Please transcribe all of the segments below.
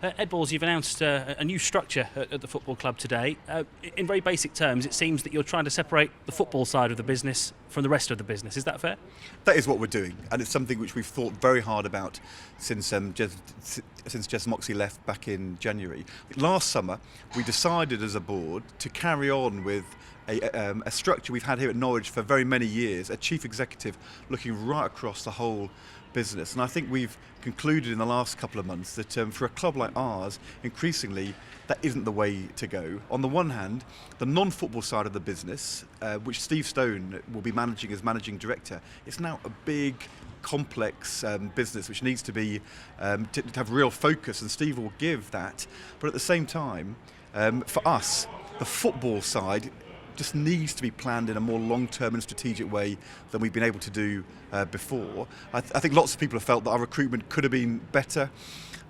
Ed Balls, you've announced a new structure at the football club today. In very basic terms, it seems that you're trying to separate the football side of the business from the rest of the business. Is that fair? That is what we're doing, and it's something which we've thought very hard about since Jess Moxley left back in January. Last summer, we decided as a board to carry on with a structure we've had here at Norwich for very many years, a chief executive looking right across the whole business. And I think we've concluded in the last couple of months that for a club like ours, increasingly, that isn't the way to go. On the one hand, the non-football side of the business, which Steve Stone will be managing as managing director, is now a big, complex business which needs to be to have real focus, and Steve will give that. But at the same time, for us, the football side just needs to be planned in a more long-term and strategic way than we've been able to do before. I think lots of people have felt that our recruitment could have been better,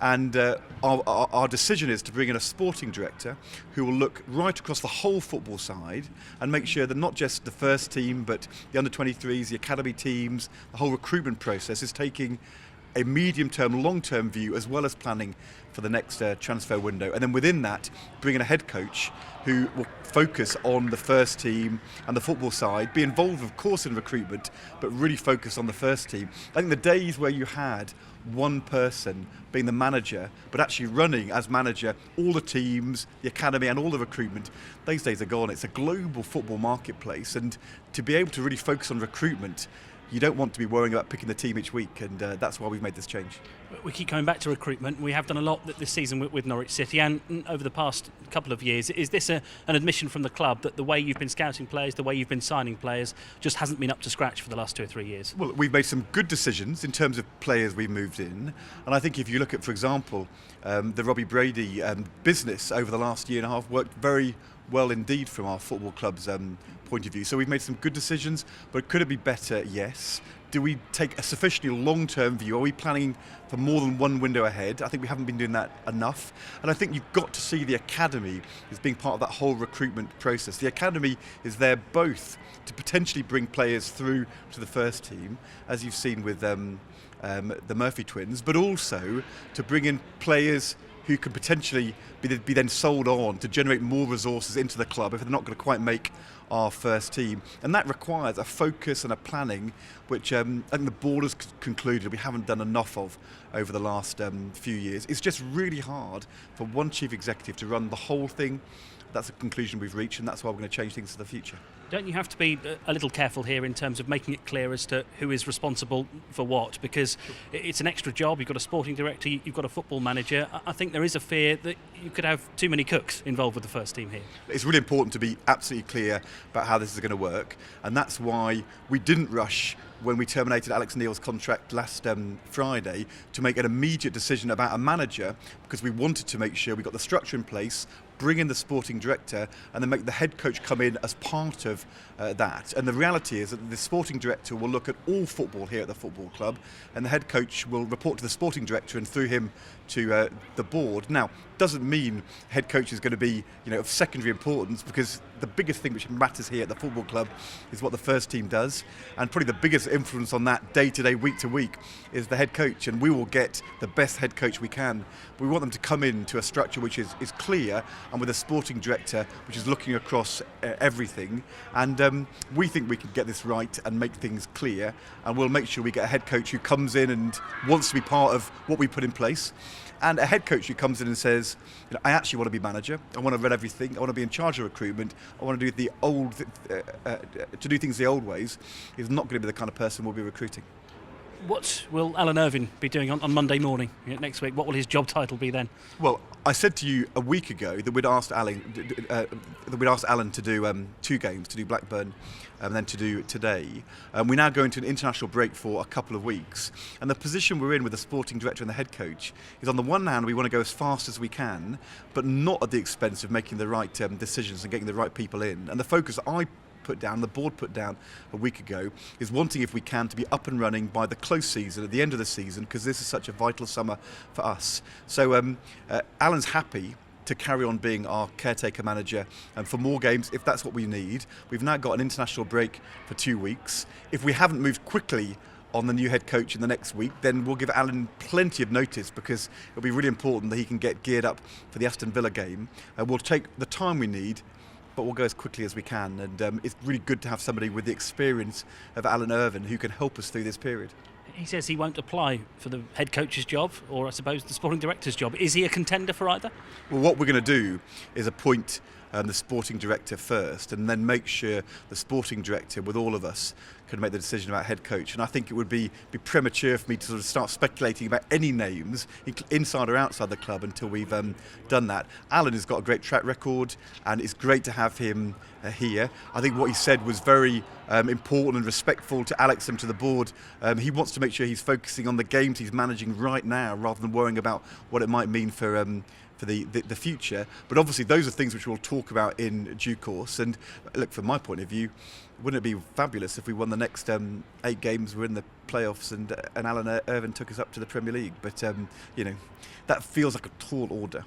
and our decision is to bring in a sporting director who will look right across the whole football side and make sure that not just the first team but the under-23s, the academy teams, the whole recruitment process is taking a medium-term, long-term view as well as planning for the next transfer window. And then within that, bring in a head coach who will focus on the first team and the football side, be involved of course in recruitment, but really focus on the first team. I think the days where you had one person being the manager, but actually running as manager all the teams, the academy and all the recruitment, those days are gone. It's a global football marketplace, and to be able to really focus on recruitment, you don't want to be worrying about picking the team each week, and that's why we've made this change. We keep coming back to recruitment. We have done a lot this season with Norwich City and over the past couple of years. Is this an admission from the club that the way you've been scouting players, the way you've been signing players, just hasn't been up to scratch for the last 2 or 3 years? Well, we've made some good decisions in terms of players we've moved in, and I think if you look at, for example, the Robbie Brady business over the last year and a half worked very well indeed from our football club's point of view. So we've made some good decisions, but could it be better? Yes. Do we take a sufficiently long-term view? Are we planning for more than one window ahead? I think we haven't been doing that enough. And I think you've got to see the academy as being part of that whole recruitment process. The academy is there both to potentially bring players through to the first team, as you've seen with the Murphy twins, but also to bring in players who could potentially be then sold on to generate more resources into the club if they're not going to quite make our first team. And that requires a focus and a planning which I think the board has concluded we haven't done enough of over the last few years. It's just really hard for one chief executive to run the whole thing. That's a conclusion we've reached, and that's why we're going to change things for the future. Don't you have to be a little careful here in terms of making it clear as to who is responsible for what? Because it's an extra job. You've got a sporting director, you've got a football manager. I think there is a fear that you could have too many cooks involved with the first team here. It's really important to be absolutely clear about how this is going to work, and that's why we didn't rush when we terminated Alex Neil's contract last Friday to make an immediate decision about a manager, because we wanted to make sure we got the structure in place, bring in the sporting director, and then make the head coach come in as part of that. And the reality is that the sporting director will look at all football here at the football club, and the head coach will report to the sporting director and through him to the board. Now, doesn't mean head coach is going to be of secondary importance, because the biggest thing which matters here at the football club is what the first team does, and probably the biggest influence on that day to day, week to week, is the head coach, and we will get the best head coach we can. We want them to come into a structure which is clear, and with a sporting director which is looking across everything, and we think we can get this right and make things clear, and we'll make sure we get a head coach who comes in and wants to be part of what we put in place, and a head coach who comes in and says, I actually want to be manager, I want to run everything, I want to be in charge of recruitment, I want to do to do things the old ways, is not going to be the kind of person we'll be recruiting. What will Alan Irvine be doing on Monday morning next week? What will his job title be then? Well, I said to you a week ago that we'd asked Alan to do 2 games, to do Blackburn and then to do today. We now go into an international break for a couple of weeks, and the position we're in with the sporting director and the head coach is, on the one hand, we want to go as fast as we can, but not at the expense of making the right decisions and getting the right people in. And the focus the board put down a week ago, is wanting, if we can, to be up and running by the close season, at the end of the season, because this is such a vital summer for us. So Alan's happy to carry on being our caretaker manager and for more games if that's what we need. We've now got an international break for 2 weeks. If we haven't moved quickly on the new head coach in the next week, then we'll give Alan plenty of notice, because it'll be really important that he can get geared up for the Aston Villa game. We'll take the time we need, but we'll go as quickly as we can. And it's really good to have somebody with the experience of Alan Irvine who can help us through this period. He says he won't apply for the head coach's job, or I suppose the sporting director's job. Is he a contender for either? Well, what we're going to do is appoint the sporting director first, and then make sure the sporting director, with all of us, can make the decision about head coach. And I think it would be premature for me to sort of start speculating about any names, inside or outside the club, until we've done that. Alan has got a great track record, and it's great to have him here. I think what he said was very important and respectful to Alex and to the board. He wants to make sure he's focusing on the games he's managing right now, rather than worrying about what it might mean for the future. But obviously those are things which we'll talk about in due course. And look, from my point of view, wouldn't it be fabulous if we won the next 8 games, we're in the playoffs, and Alan Irvine took us up to the Premier League? But that feels like a tall order.